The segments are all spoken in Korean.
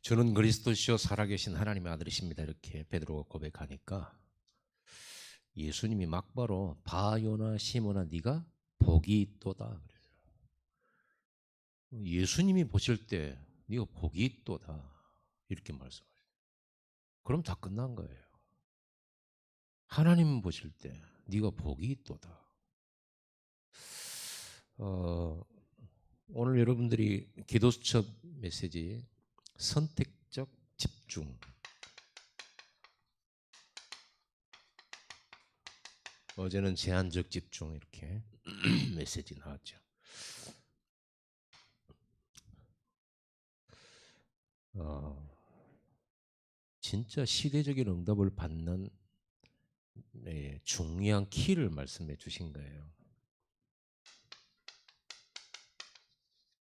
저는 그리스도시요 살아계신 하나님의 아들이십니다. 이렇게 베드로가 고백하니까 예수님이 막바로 바요나 시몬아 네가 복이 있도다. 예수님이 보실 때 네가 복이 있도다 이렇게 말씀하셔요. 그럼 다 끝난 거예요. 하나님 보실 때 네가 복이 있도다. 오늘 여러분들이 기도 수첩 메시지 선택적 집중, 어제는 제한적 집중 이렇게 메시지 나왔죠. 진짜 시대적인 응답을 받는 중요한 키를 말씀해 주신 거예요.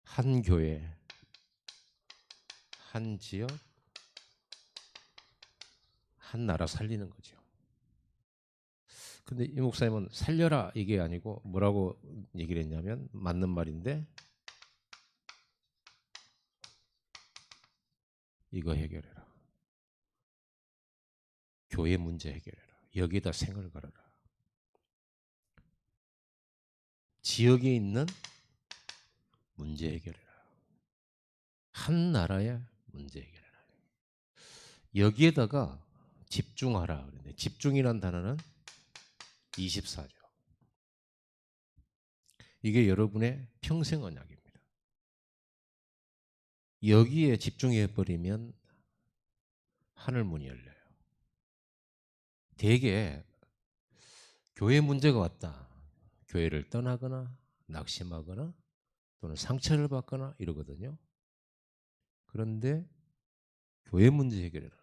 한 교회, 한 지역, 한 나라 살리는 거죠. 근데 이 목사님은 살려라 이게 아니고 뭐라고 얘기를 했냐면 맞는 말인데 이거 해결해라. 교회 문제 해결해라. 여기다 생을 걸어라. 지역에 있는 문제 해결해라. 한 나라의 문제 해결해라. 여기에다가 집중하라. 그런데 집중이란 단어는 24죠. 이게 여러분의 평생 언약입니다. 여기에 집중해 버리면 하늘 문이 열려요. 대개 교회 문제가 왔다. 교회를 떠나거나 낙심하거나 또는 상처를 받거나 이러거든요. 그런데 교회 문제 해결해라.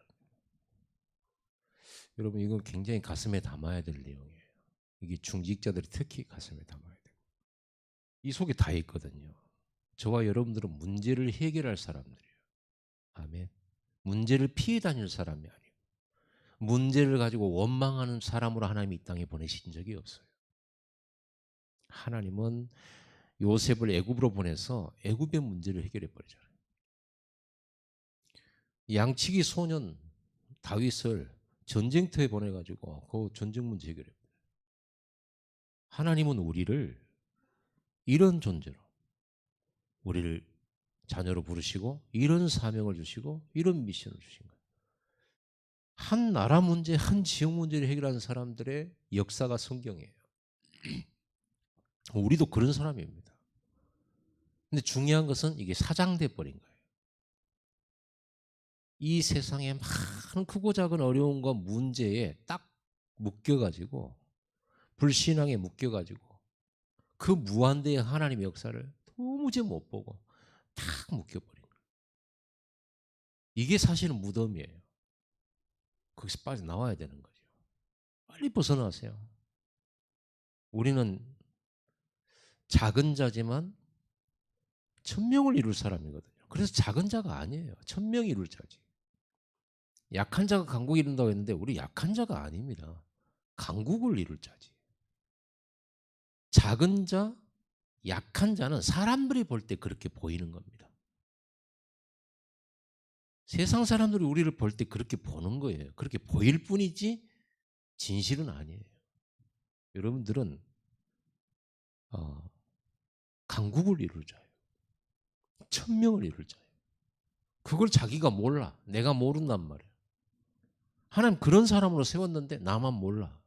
여러분 이건 굉장히 가슴에 담아야 될 내용이에요. 이게 중직자들이 특히 가슴에 담아야 돼요. 이 속에 다 있거든요. 저와 여러분들은 문제를 해결할 사람들이에요. 아멘. 문제를 피해 다닐 사람이 아니에요. 문제를 가지고 원망하는 사람으로 하나님이 이 땅에 보내신 적이 없어요. 하나님은 요셉을 애굽으로 보내서 애굽의 문제를 해결해 버리잖아요. 양치기 소년 다윗을 전쟁터에 보내가지고 그 전쟁 문제 해결해 버려요. 하나님은 우리를 이런 존재로 우리를 자녀로 부르시고 이런 사명을 주시고 이런 미션을 주신 거예요. 한 나라 문제, 한 지역 문제를 해결하는 사람들의 역사가 성경이에요. 우리도 그런 사람입니다. 근데 중요한 것은 이게 사장돼 버린 거예요. 이 세상에 많은 크고 작은 어려움과 문제에 딱 묶여가지고 불신앙에 묶여가지고 그 무한대의 하나님의 역사를 도무지 못 보고 딱 묶여버린 거예요. 이게 사실은 무덤이에요. 거기서 빠져나와야 되는 거죠. 빨리 벗어나세요. 우리는 작은 자지만 천명을 이룰 사람이거든요. 그래서 작은 자가 아니에요. 천명이 이룰 자지. 약한 자가 강국을 이룬다고 했는데 우리 약한 자가 아닙니다. 강국을 이룰 자지. 작은 자, 약한 자는 사람들이 볼 때 그렇게 보이는 겁니다. 세상 사람들이 우리를 볼 때 그렇게 보는 거예요. 그렇게 보일 뿐이지 진실은 아니에요. 여러분들은 강국을 이룰 자예요. 천명을 이룰 자예요. 그걸 자기가 몰라. 내가 모른단 말이에요. 하나님 그런 사람으로 세웠는데 나만 몰라.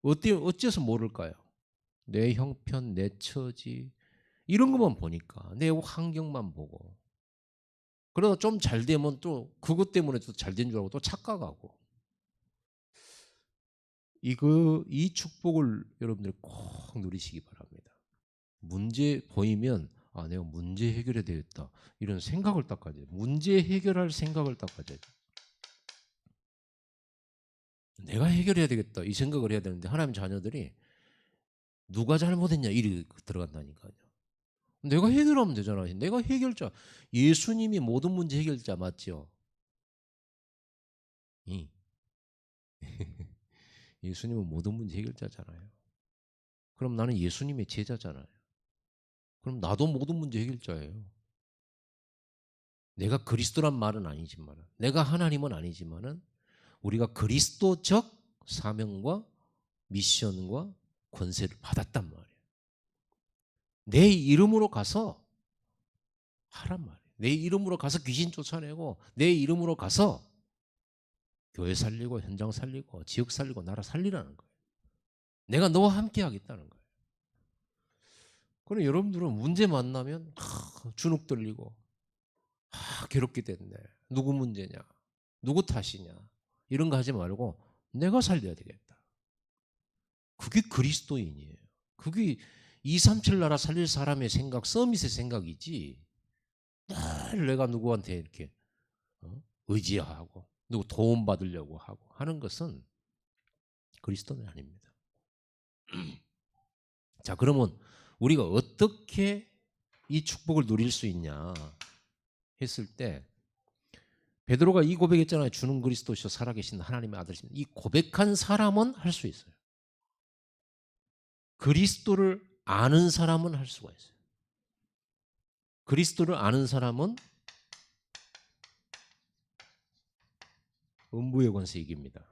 어째서 모를까요? 내 형편, 내 처지 이런 것만 보니까 내 환경만 보고 그러다 좀 잘 되면 또 그것 때문에 또 잘 된 줄 알고 또 착각하고 이 축복을 여러분들이 꼭 누리시기 바랍니다. 문제 보이면 내가 문제 해결해야 되겠다 이런 생각을 딱 가져요. 문제 해결할 생각을 딱 가져요. 내가 해결해야 되겠다 이 생각을 해야 되는데 하나님 자녀들이 누가 잘못했냐 이리 들어간다니까요. 내가 해결하면 되잖아. 내가 해결자. 예수님이 모든 문제 해결자 맞죠? 예수님은 모든 문제 해결자잖아요. 그럼 나는 예수님의 제자잖아요. 그럼 나도 모든 문제 해결자예요. 내가 그리스도란 말은 아니지만, 내가 하나님은 아니지만은 우리가 그리스도적 사명과 미션과 권세를 받았단 말이에요. 내 이름으로 가서 하란 말이에요. 내 이름으로 가서 귀신 쫓아내고, 내 이름으로 가서 교회 살리고, 현장 살리고, 지역 살리고, 나라 살리라는 거예요. 내가 너와 함께 하겠다는 거예요. 그럼 여러분들은 문제 만나면 주눅 들리고, 괴롭게 됐네. 누구 문제냐? 누구 탓이냐? 이런 거 하지 말고 내가 살려야 되겠다. 그게 그리스도인이에요. 그게 237 나라 살릴 사람의 생각, 서밋의 생각이지. 늘 내가 누구한테 이렇게 의지하고 누구 도움 받으려고 하고 하는 것은 그리스도는 아닙니다. 자, 그러면 우리가 어떻게 이 축복을 누릴 수 있냐 했을 때, 베드로가 이 고백했잖아요. 주는 그리스도시요 살아계신 하나님의 아들이십니다. 이 고백한 사람은 할 수 있어요. 그리스도를 아는 사람은 할 수가 있어요. 그리스도를 아는 사람은 음부의 권세 이깁니다.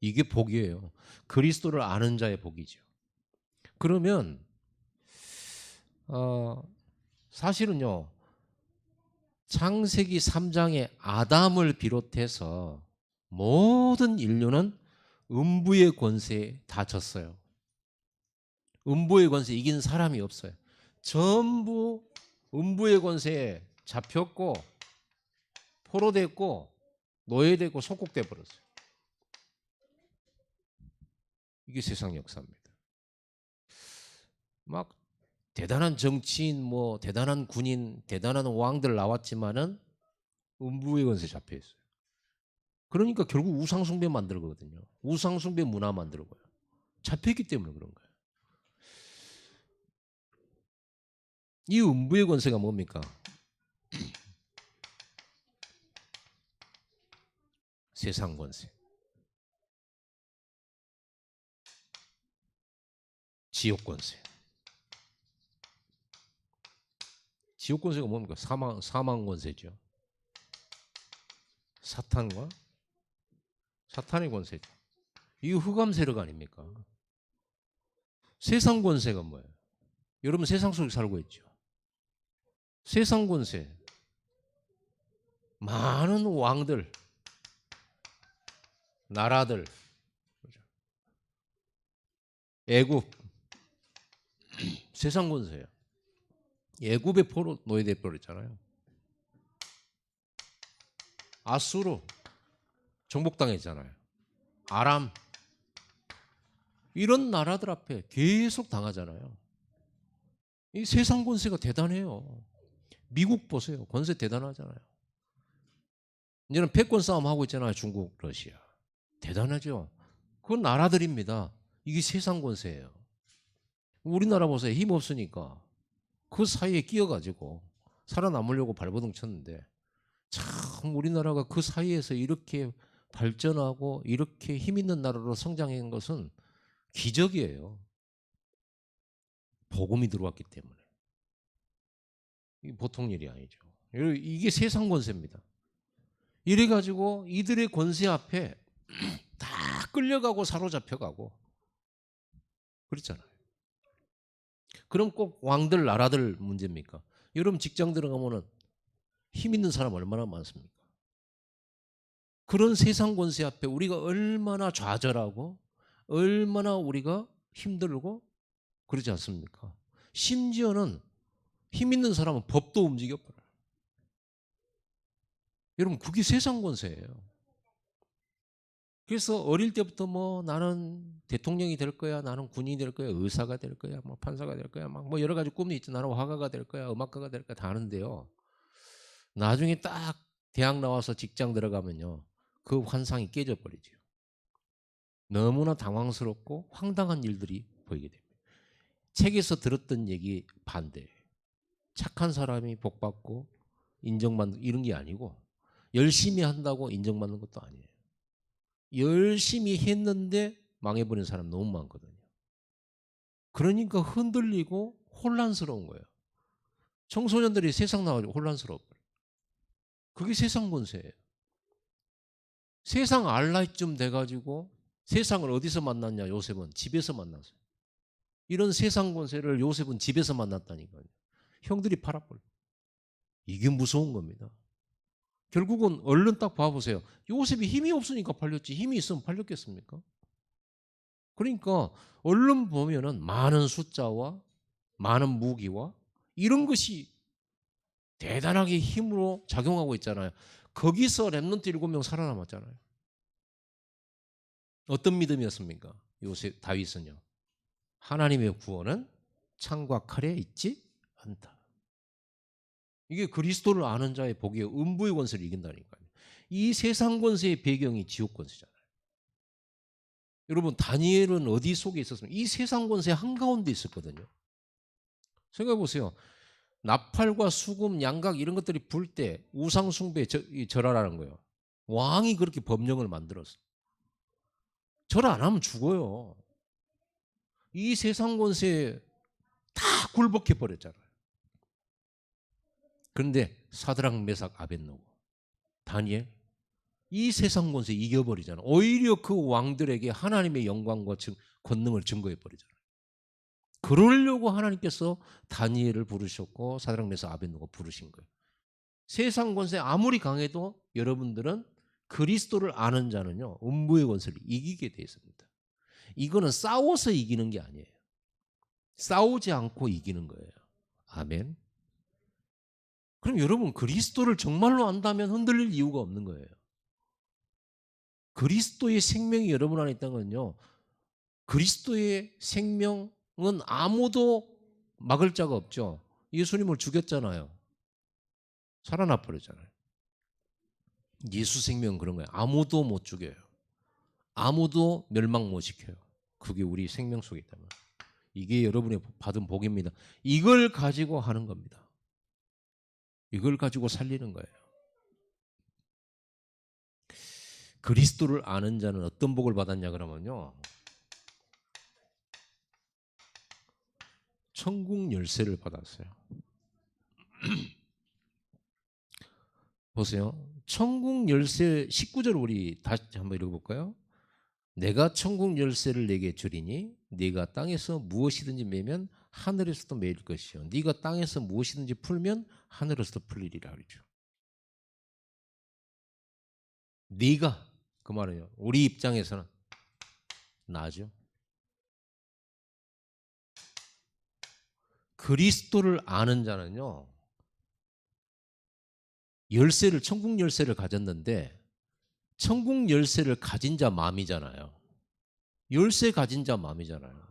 이게 복이에요. 그리스도를 아는 자의 복이죠. 그러면 사실은요, 창세기 3장의 아담을 비롯해서 모든 인류는 음부의 권세에 다 졌어요. 음부의 권세에 이긴 사람이 없어요. 전부 음부의 권세에 잡혔고 포로됐고 노예됐고 속국돼 버렸어요. 이게 세상 역사입니다. 막 대단한 정치인, 뭐 대단한 군인, 대단한 왕들 나왔지만은 음부의 권세에 잡혀 있어요. 그러니까 결국 우상숭배 만들거든요. 우상숭배 문화 만들고요. 잡혀있기 때문에 그런 거예요. 이 음부의 권세가 뭡니까? 세상 권세, 지옥 권세. 지옥 권세가 뭡니까? 사망 권세죠. 사탄의 권세죠. 이거 흑암 세력 아닙니까? 세상 권세가 뭐예요? 여러분 세상 속에 살고 있죠. 세상 권세, 많은 왕들, 나라들, 애굽, 세상 권세예요. 애굽의 포로 노예돼 버렸잖아요. 아수르 정복당했잖아요. 아람, 이런 나라들 앞에 계속 당하잖아요. 이 세상 권세가 대단해요. 미국 보세요. 권세 대단하잖아요. 이제는 패권 싸움 하고 있잖아요. 중국, 러시아. 대단하죠. 그건 나라들입니다. 이게 세상 권세예요. 우리나라 보세요. 힘 없으니까 그 사이에 끼어가지고 살아남으려고 발버둥 쳤는데, 참 우리나라가 그 사이에서 이렇게 발전하고 이렇게 힘 있는 나라로 성장한 것은 기적이에요. 복음이 들어왔기 때문에. 이게 보통 일이 아니죠. 이게 세상 권세입니다. 이래가지고 이들의 권세 앞에 다 끌려가고 사로잡혀가고 그렇잖아요. 그럼 꼭 왕들 나라들 문제입니까? 여러분 직장 들어가면은 힘 있는 사람 얼마나 많습니까? 그런 세상 권세 앞에 우리가 얼마나 좌절하고 얼마나 우리가 힘들고 그러지 않습니까? 심지어는 힘 있는 사람은 법도 움직여버려요. 여러분 그게 세상 권세예요. 그래서 어릴 때부터 뭐 나는 대통령이 될 거야, 나는 군인이 될 거야, 의사가 될 거야, 뭐 판사가 될 거야, 막 뭐 여러 가지 꿈이 있죠. 나는 화가가 될 거야, 음악가가 될 거야 다 하는데요. 나중에 딱 대학 나와서 직장 들어가면요, 그 환상이 깨져 버리죠. 너무나 당황스럽고 황당한 일들이 보이게 됩니다. 책에서 들었던 얘기 반대. 착한 사람이 복받고 인정받는 이런 게 아니고, 열심히 한다고 인정받는 것도 아니에요. 열심히 했는데 망해버린 사람 너무 많거든요. 그러니까 흔들리고 혼란스러운 거예요. 청소년들이 세상 나가지고 혼란스러워. 그게 세상 권세예요. 세상 알 나이쯤 돼가지고 세상을 어디서 만났냐? 요셉은 집에서 만났어요. 이런 세상 권세를 요셉은 집에서 만났다니까요. 형들이 팔아버려. 이게 무서운 겁니다. 결국은 얼른 딱 봐보세요. 요셉이 힘이 없으니까 팔렸지 힘이 있으면 팔렸겠습니까? 그러니까 얼른 보면은 많은 숫자와 많은 무기와 이런 것이 대단하게 힘으로 작용하고 있잖아요. 거기서 렘넌트 7명 살아남았잖아요. 어떤 믿음이었습니까? 요셉 다윗은요. 하나님의 구원은 창과 칼에 있지 않다. 이게 그리스도를 아는 자의 복이에요. 음부의 권세를 이긴다니까요. 이 세상 권세의 배경이 지옥 권세잖아요. 여러분 다니엘은 어디 속에 있었습니까? 이 세상 권세 한가운데 있었거든요. 생각해 보세요. 나팔과 수금, 양각 이런 것들이 불 때 우상 숭배에 절하라는 거예요. 왕이 그렇게 법령을 만들었어. 절 안 하면 죽어요. 이 세상 권세에 다 굴복해 버렸잖아요. 그런데 사드락, 메삭, 아벳노고, 다니엘 이 세상 권세 이겨버리잖아요. 오히려 그 왕들에게 하나님의 영광과 권능을 증거해 버리잖아요. 그러려고 하나님께서 다니엘을 부르셨고 사드락, 메삭, 아벳노고 부르신 거예요. 세상 권세 아무리 강해도 여러분들은 그리스도를 아는 자는요 음부의 권세를 이기게 되어 있습니다. 이거는 싸워서 이기는 게 아니에요. 싸우지 않고 이기는 거예요. 아멘. 그럼 여러분 그리스도를 정말로 안다면 흔들릴 이유가 없는 거예요. 그리스도의 생명이 여러분 안에 있다는 건요. 그리스도의 생명은 아무도 막을 자가 없죠. 예수님을 죽였잖아요. 살아나 버렸잖아요. 예수 생명은 그런 거예요. 아무도 못 죽여요. 아무도 멸망 못 시켜요. 그게 우리 생명 속에 있다면. 이게 여러분이 받은 복입니다. 이걸 가지고 하는 겁니다. 이걸 가지고 살리는 거예요. 그리스도를 아는 자는 어떤 복을 받았냐 그러면요. 천국 열쇠를 받았어요. 보세요. 천국 열쇠 19절 우리 다시 한번 읽어볼까요? 내가 천국 열쇠를 내게 주리니 네가 땅에서 무엇이든지 매면 하늘에서도 매일 것이요 네가 땅에서 무엇이든지 풀면 하늘에서도 풀리리라 그러죠. 네가 그 말은요. 우리 입장에서는 나죠. 그리스도를 아는 자는요. 열쇠를 천국 열쇠를 가졌는데 천국 열쇠를 가진 자 마음이잖아요. 열쇠 가진 자 마음이잖아요.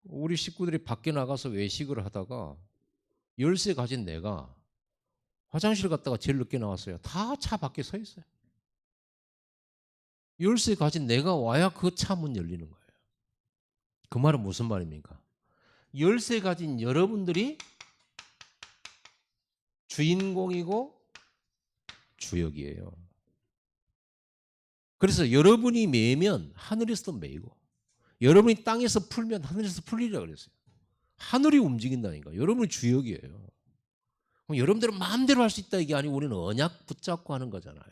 우리 식구들이 밖에 나가서 외식을 하다가 열쇠 가진 내가 화장실 갔다가 제일 늦게 나왔어요. 다 차 밖에 서 있어요. 열쇠 가진 내가 와야 그 차 문 열리는 거예요. 그 말은 무슨 말입니까? 열쇠 가진 여러분들이 주인공이고 주역이에요. 그래서 여러분이 매면 하늘에서도 매이고 여러분이 땅에서 풀면 하늘에서 풀리라 그랬어요. 하늘이 움직인다니까. 여러분이 주역이에요. 여러분들은 마음대로 할 수 있다 이게 아니고 우리는 언약 붙잡고 하는 거잖아요.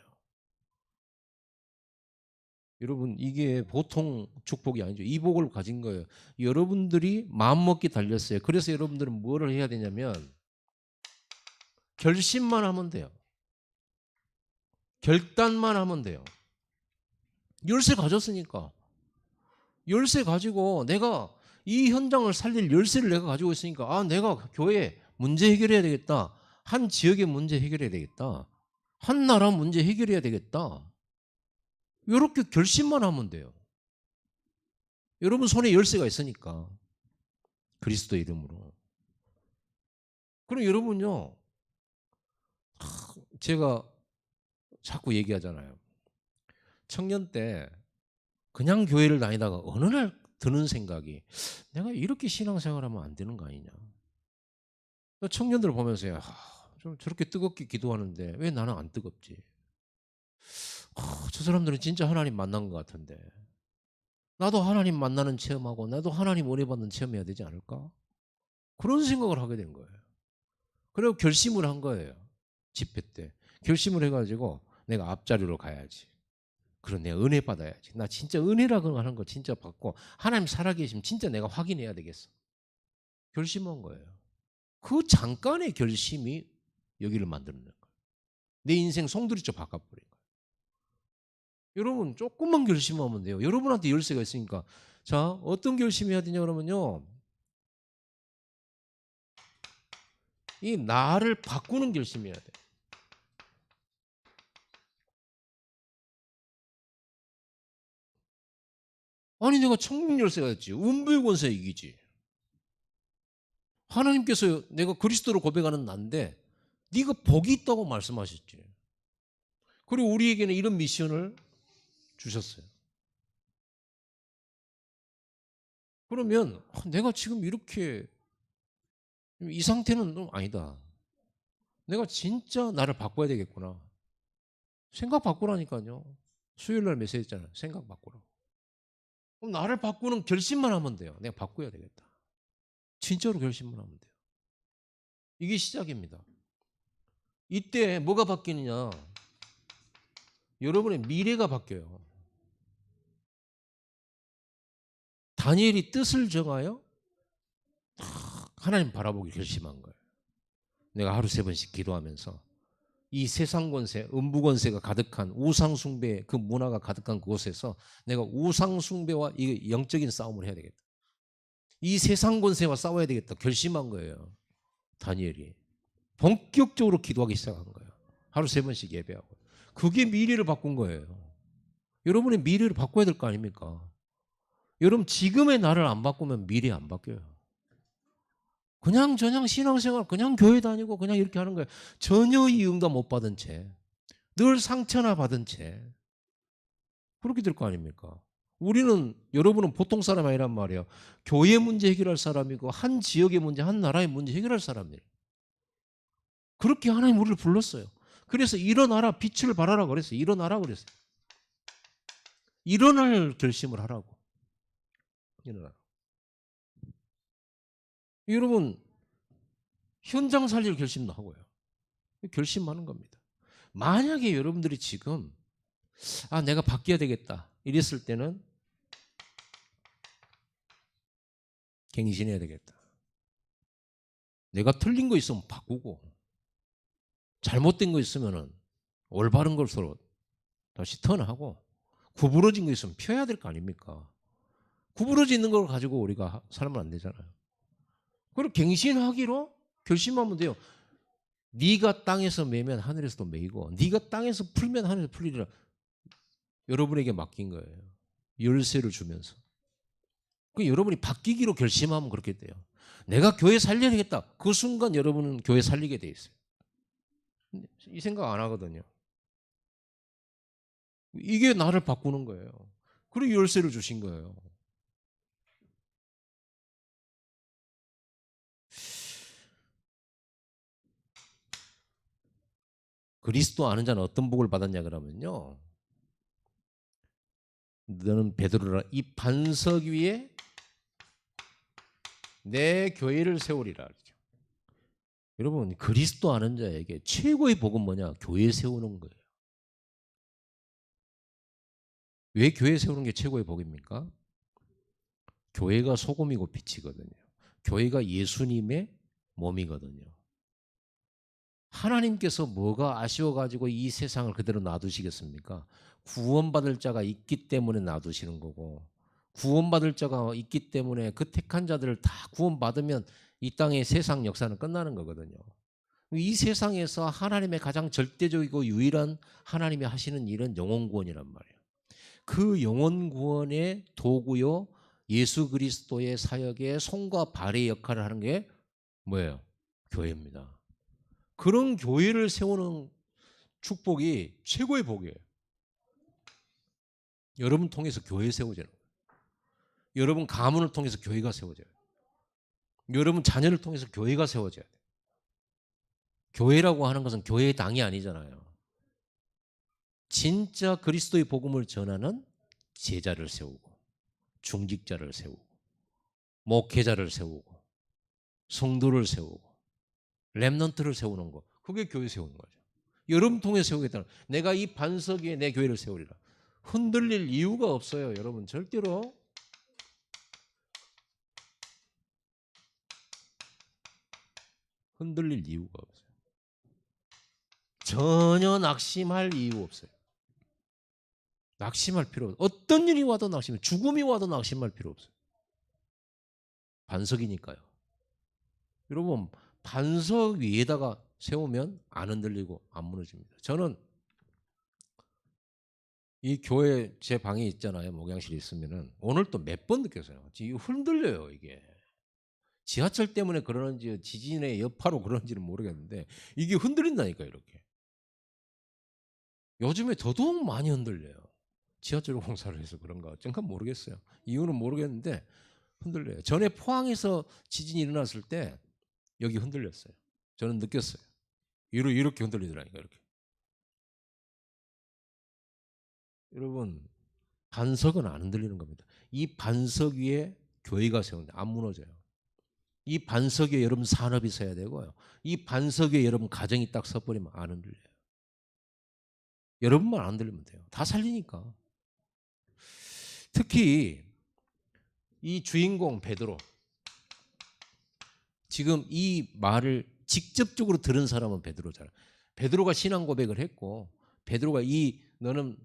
여러분 이게 보통 축복이 아니죠. 이 복을 가진 거예요. 여러분들이 마음먹기 달렸어요. 그래서 여러분들은 뭐를 해야 되냐면 결심만 하면 돼요. 결단만 하면 돼요. 열쇠 가졌으니까. 열쇠 가지고 내가 이 현장을 살릴 열쇠를 내가 가지고 있으니까 아 내가 교회 문제 해결해야 되겠다. 한 지역의 문제 해결해야 되겠다. 한 나라 문제 해결해야 되겠다. 이렇게 결심만 하면 돼요. 여러분 손에 열쇠가 있으니까 그리스도 이름으로. 그럼 여러분요. 제가 자꾸 얘기하잖아요. 청년 때 그냥 교회를 다니다가 어느 날 드는 생각이 내가 이렇게 신앙생활하면 안 되는 거 아니냐. 청년들을 보면서요. 좀 저렇게 뜨겁게 기도하는데 왜 나는 안 뜨겁지? 저 사람들은 진짜 하나님 만난 것 같은데 나도 하나님 만나는 체험하고 나도 하나님 은혜 받는 체험해야 되지 않을까? 그런 생각을 하게 된 거예요. 그리고 결심을 한 거예요. 집회 때 결심을 해가지고 내가 앞자리로 가야지. 그럼 내가 은혜 받아야지. 나 진짜 은혜라고 하는 거 진짜 받고 하나님 살아계시면 진짜 내가 확인해야 되겠어. 결심한 거예요. 그 잠깐의 결심이 여기를 만드는 거예요. 내 인생 송두리째 바꿔버린 거예요. 여러분 조금만 결심하면 돼요. 여러분한테 열쇠가 있으니까. 자, 어떤 결심해야 되냐 그러면요. 이 나를 바꾸는 결심해야 돼. 아니 내가 천국 열쇠가 있지. 운부의 권세 이기지. 하나님께서 내가 그리스도로 고백하는 난데 네가 복이 있다고 말씀하셨지. 그리고 우리에게는 이런 미션을 주셨어요. 그러면 내가 지금 이렇게 이 상태는 좀 아니다. 내가 진짜 나를 바꿔야 되겠구나. 생각 바꾸라니까요. 수요일 날 메시지 했잖아요. 생각 바꾸라고. 그럼 나를 바꾸는 결심만 하면 돼요. 내가 바꿔야 되겠다. 진짜로 결심만 하면 돼요. 이게 시작입니다. 이때 뭐가 바뀌느냐? 여러분의 미래가 바뀌어요. 다니엘이 뜻을 정하여 하나님 바라보기 결심한 거예요. 내가 하루 3번씩 기도하면서 이 세상 권세, 음부 권세가 가득한 우상 숭배 그 문화가 가득한 그곳에서 내가 우상 숭배와 이 영적인 싸움을 해야 되겠다. 이 세상 권세와 싸워야 되겠다. 결심한 거예요. 다니엘이. 본격적으로 기도하기 시작한 거예요. 하루 3번씩 예배하고. 그게 미래를 바꾼 거예요. 여러분의 미래를 바꿔야 될 거 아닙니까? 여러분 지금의 나를 안 바꾸면 미래 안 바뀌어요. 그냥 저냥 신앙생활 그냥 교회 다니고 그냥 이렇게 하는 거예요. 전혀 이응도 못 받은 채. 늘 상처나 받은 채. 그렇게 될 거 아닙니까? 우리는 여러분은 보통 사람이 아니란 말이에요. 교회 문제 해결할 사람이고 한 지역의 문제, 한 나라의 문제 해결할 사람이에요. 그렇게 하나님 우리를 불렀어요. 그래서 일어나라 빛을 발하라 그랬어요. 일어나라 그랬어요. 일어날 결심을 하라고. 일어나. 여러분 현장 살릴 결심도 하고요. 결심하는 겁니다. 만약에 여러분들이 지금 내가 바뀌어야 되겠다 이랬을 때는 갱신해야 되겠다. 내가 틀린 거 있으면 바꾸고 잘못된 거 있으면 올바른 것으로 다시 턴하고 구부러진 거 있으면 펴야 될 거 아닙니까? 구부러져 있는 걸 가지고 우리가 살면 안 되잖아요. 그리고 갱신하기로 결심하면 돼요. 네가 땅에서 매면 하늘에서도 매이고 네가 땅에서 풀면 하늘에서 풀리리라. 여러분에게 맡긴 거예요. 열쇠를 주면서. 그 여러분이 바뀌기로 결심하면 그렇게 돼요. 내가 교회 살려야 되겠다. 그 순간 여러분은 교회 살리게 돼 있어요. 이 생각 안 하거든요. 이게 나를 바꾸는 거예요. 그리고 열쇠를 주신 거예요. 그리스도 아는 자는 어떤 복을 받았냐 그러면요. 너는 베드로라 이 반석 위에 내 교회를 세우리라. 여러분 그리스도 아는 자에게 최고의 복은 뭐냐? 교회 세우는 거예요. 왜 교회 세우는 게 최고의 복입니까? 교회가 소금이고 빛이거든요. 교회가 예수님의 몸이거든요. 하나님께서 뭐가 아쉬워가지고 이 세상을 그대로 놔두시겠습니까? 구원받을 자가 있기 때문에 놔두시는 거고 구원받을 자가 있기 때문에 그 택한 자들을 다 구원받으면 이 땅의 세상 역사는 끝나는 거거든요. 이 세상에서 하나님의 가장 절대적이고 유일한 하나님이 하시는 일은 영혼 구원이란 말이에요. 그 영혼 구원의 도구요 예수 그리스도의 사역의 손과 발의 역할을 하는 게 뭐예요? 교회입니다. 그런 교회를 세우는 축복이 최고의 복이에요. 여러분 통해서 교회 세워져요. 여러분 가문을 통해서 교회가 세워져요. 여러분 자녀를 통해서 교회가 세워져야 돼요. 교회라고 하는 것은 교회의 당이 아니잖아요. 진짜 그리스도의 복음을 전하는 제자를 세우고 중직자를 세우고 목회자를 세우고 성도를 세우고 렘넌트를 세우는 거 그게 교회 세우는 거죠. 여러분 통해 세우겠다. 내가 이 반석 위에 내 교회를 세우리라. 흔들릴 이유가 없어요. 여러분 절대로. 흔들릴 이유가 없어요. 전혀 낙심할 이유 없어요. 낙심할 필요 없어요. 어떤 일이 와도 낙심, 죽음이 와도 낙심할 필요 없어요. 반석이니까요. 여러분 반석 위에다가 세우면 안 흔들리고 안 무너집니다. 저는 이 교회 제 방에 있잖아요. 목양실에 있으면은 오늘 또 몇 번 느꼈어요. 흔들려요 이게. 지하철 때문에 그러는지 지진의 여파로 그런지는 모르겠는데 이게 흔들린다니까 이렇게. 요즘에 더더욱 많이 흔들려요. 지하철 공사를 해서 그런가 어쩐가 모르겠어요. 이유는 모르겠는데 흔들려요. 전에 포항에서 지진이 일어났을 때 여기 흔들렸어요. 저는 느꼈어요. 이렇게 흔들리더라니까 이렇게. 여러분 반석은 안 흔들리는 겁니다. 이 반석 위에 교회가 세운다. 안 무너져요. 이 반석 위에 여러분 산업이 서야 되고요. 이 반석 위에 여러분 가정이 딱 서버리면 안 흔들려요. 여러분만 안 흔들리면 돼요. 다 살리니까. 특히 이 주인공 베드로 지금 이 말을 직접적으로 들은 사람은 베드로잖아요. 베드로가 신앙 고백을 했고 베드로가 너는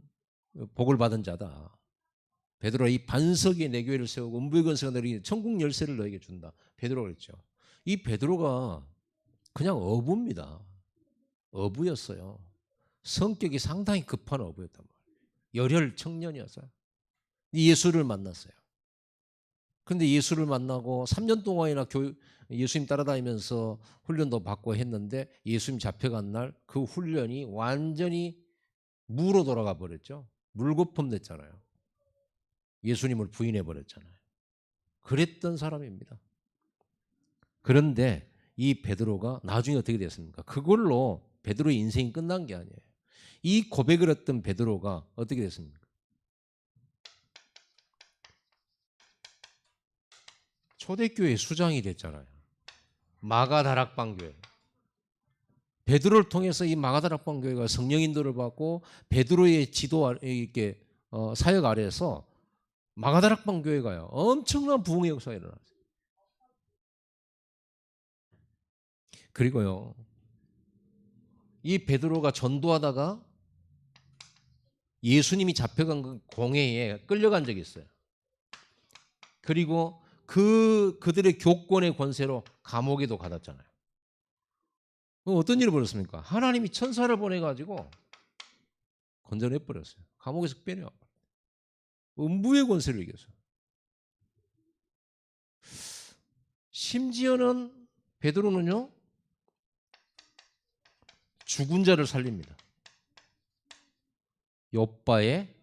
복을 받은 자다. 베드로가 이 반석 위에 내 교회를 세우고 음부의 권세가 너에게 천국 열쇠를 너에게 준다. 베드로가 그랬죠. 이 베드로가 그냥 어부입니다. 어부였어요. 성격이 상당히 급한 어부였단 말이에요. 열혈 청년이었어요. 예수를 만났어요. 그런데 예수를 만나고 3년 동안이나 예수님 따라다니면서 훈련도 받고 했는데 예수님 잡혀간 날 그 훈련이 완전히 무로 돌아가 버렸죠. 물거품 냈잖아요. 예수님을 부인해 버렸잖아요. 그랬던 사람입니다. 그런데 이 베드로가 나중에 어떻게 됐습니까? 그걸로 베드로의 인생이 끝난 게 아니에요. 이 고백을 했던 베드로가 어떻게 됐습니까? 초대교회 수장이 됐잖아요. 마가다락방 교회. 베드로를 통해서 이 마가다락방 교회가 성령 인도를 받고 베드로의 지도 이렇게 사역 아래에서 마가다락방 교회가요. 엄청난 부흥의 역사가 일어났어요. 그리고요. 이 베드로가 전도하다가 예수님이 잡혀간 그 공회에 끌려간 적이 있어요. 그리고 그들의 교권의 권세로 감옥에도 가뒀잖아요. 어떤 일이 벌었습니까? 하나님이 천사를 보내가지고 건져내 버렸어요. 감옥에서 빼내와 버렸어요. 음부의 권세를 이겼어요. 심지어는 베드로는요 죽은 자를 살립니다. 욥바의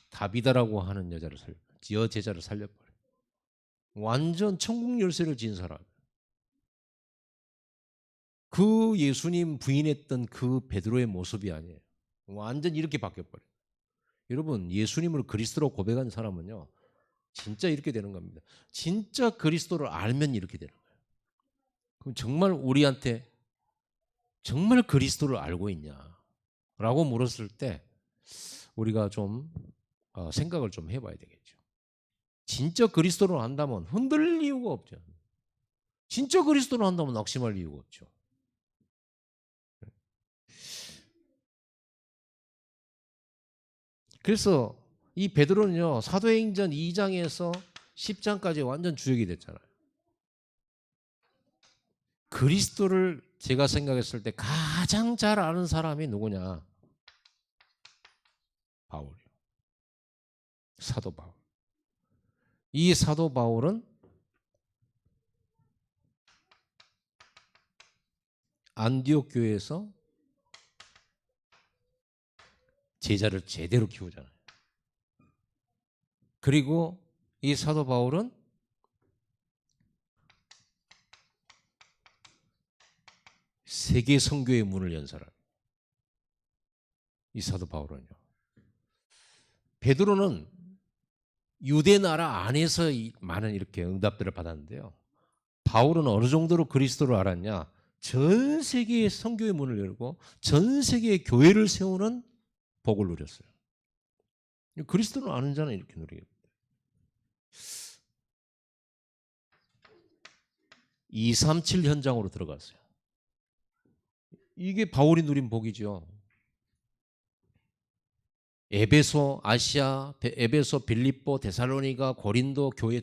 다비다라고 하는 여제자를 살려버려요. 완전 천국 열쇠를 지은 사람. 그 예수님 부인했던 그 베드로의 모습이 아니에요. 완전 이렇게 바뀌어버려요. 여러분 예수님을 그리스도로 고백한 사람은요 진짜 이렇게 되는 겁니다. 진짜 그리스도를 알면 이렇게 되는 거예요. 그럼 정말 우리한테 정말 그리스도를 알고 있냐라고 물었을 때 우리가 좀 생각을 좀 해봐야 되겠죠. 진짜 그리스도를 안다면 흔들릴 이유가 없죠. 진짜 그리스도를 안다면 낙심할 이유가 없죠. 그래서 이 베드로는요 사도행전 2장에서 10장까지 완전 주역이 됐잖아요. 그리스도를 제가 생각했을 때 가장 잘 아는 사람이 누구냐? 바울이요. 사도 바울. 이 사도 바울은 안디옥 교회에서 제자를 제대로 키우잖아요. 그리고 이 사도 바울은 세계 선교의 문을 연 사람. 이 사도 바울은요. 베드로는 유대 나라 안에서 많은 이렇게 응답들을 받았는데요. 바울은 어느 정도로 그리스도를 알았냐? 전 세계의 선교의 문을 열고 전 세계의 교회를 세우는 복을 누렸어요. 그리스도를 아는 자는 이렇게 누리게 됩니다. 237 현장으로 들어갔어요. 이게 바울이 누린 복이죠. 에베소, 아시아, 에베소, 빌립보, 데살로니가, 고린도 교회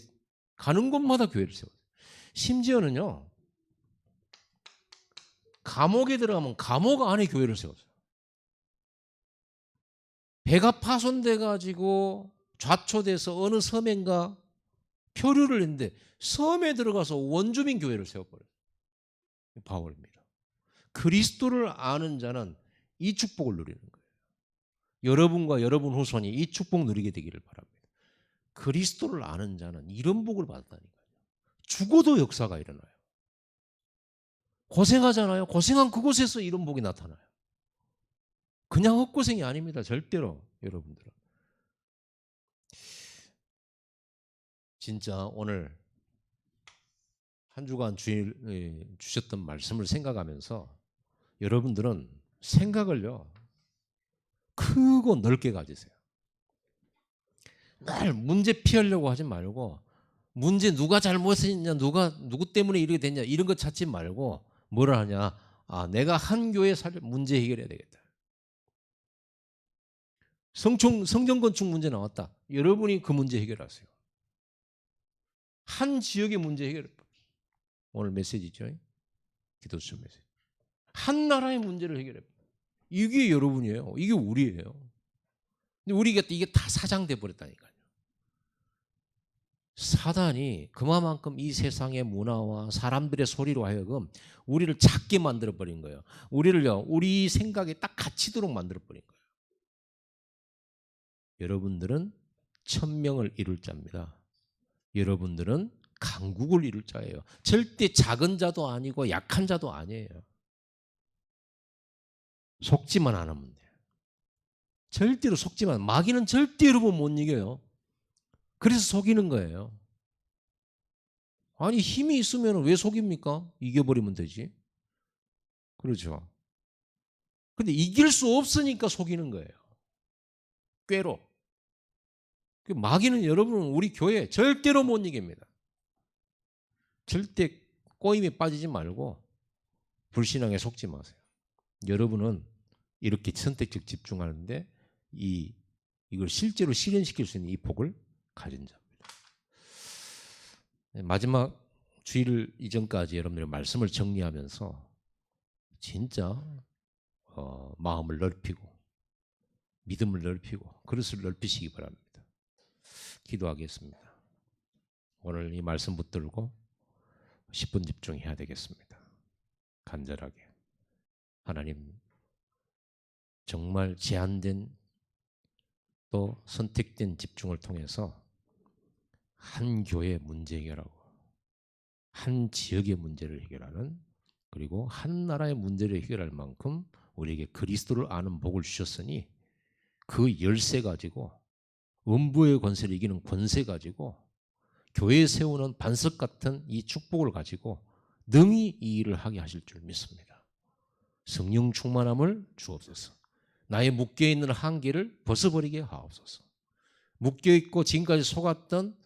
가는 곳마다 교회를 세웠어요. 심지어는요, 감옥에 들어가면 감옥 안에 교회를 세웠어요. 배가 파손돼 가지고 좌초돼서 어느 섬인가 표류를 했는데 섬에 들어가서 원주민 교회를 세워버려요. 바울입니다. 그리스도를 아는 자는 이 축복을 누리는 거예요. 여러분과 여러분 후손이 이 축복 누리게 되기를 바랍니다. 그리스도를 아는 자는 이런 복을 받았다니까요. 죽어도 역사가 일어나요. 고생하잖아요. 고생한 그곳에서 이런 복이 나타나요. 그냥 헛고생이 아닙니다. 절대로 여러분들은. 진짜 오늘 한 주간 주셨던 말씀을 생각하면서 여러분들은 생각을요 크고 넓게 가지세요. 늘 문제 피하려고 하지 말고 문제 누가 잘못했냐 누구 때문에 이렇게 됐냐 이런 것 찾지 말고 뭐라 하냐 내가 한 교회 문제 해결해야 되겠다. 성전 건축 문제 나왔다. 여러분이 그 문제 해결하세요. 한 지역의 문제 해결. 오늘 메시지죠. 기도수 메시지. 한 나라의 문제를 해결해. 이게 여러분이에요. 이게 우리예요. 근데 우리가 이게 다 사장돼 버렸다니까요. 사단이 그만큼 이 세상의 문화와 사람들의 소리로 하여금 우리를 작게 만들어 버린 거예요. 우리를요, 우리 생각에 딱 갇히도록 만들어 버린 거예요. 여러분들은 1000명을 이룰 자입니다. 여러분들은 강국을 이룰 자예요. 절대 작은 자도 아니고 약한 자도 아니에요. 속지만 안 하면 돼요. 절대로 속지만. 마귀는 절대 여러분 못 이겨요. 그래서 속이는 거예요. 아니 힘이 있으면 왜 속입니까? 이겨버리면 되지. 그렇죠. 근데 이길 수 없으니까 속이는 거예요. 꾀로. 마귀는 여러분은 우리 교회 절대로 못 이깁니다. 절대 꼬임에 빠지지 말고 불신앙에 속지 마세요. 여러분은 이렇게 선택적 집중하는데 이걸 실제로 실현시킬 수 있는 이 복을 가진 자입니다. 마지막 주일 이전까지 여러분들의 말씀을 정리하면서 진짜 마음을 넓히고 믿음을 넓히고 그릇을 넓히시기 바랍니다. 기도하겠습니다. 오늘 이 말씀 붙들고 10분 집중해야 되겠습니다. 간절하게. 하나님 정말 제한된 또 선택된 집중을 통해서 한 교회의 문제 해결하고 한 지역의 문제를 해결하는 그리고 한 나라의 문제를 해결할 만큼 우리에게 그리스도를 아는 복을 주셨으니 그 열쇠 가지고 음부의 권세를 이기는 권세 가지고 교회에 세우는 반석 같은 이 축복을 가지고 능히 이 일을 하게 하실 줄 믿습니다. 성령 충만함을 주옵소서. 나의 묶여있는 한계를 벗어버리게 하옵소서. 묶여있고 지금까지 속았던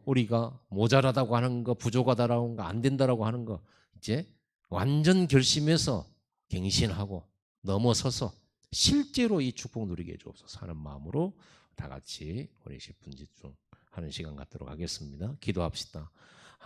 우리가 모자라다고 하는 거, 부족하다라고 하는 거, 안 된다라고 하는 거 이제 완전 결심해서 갱신하고 넘어서서 실제로 이 축복 누리게 해주옵소서 하는 마음으로 다 같이 우리 10분 집중하는 시간 갖도록 하겠습니다. 기도합시다.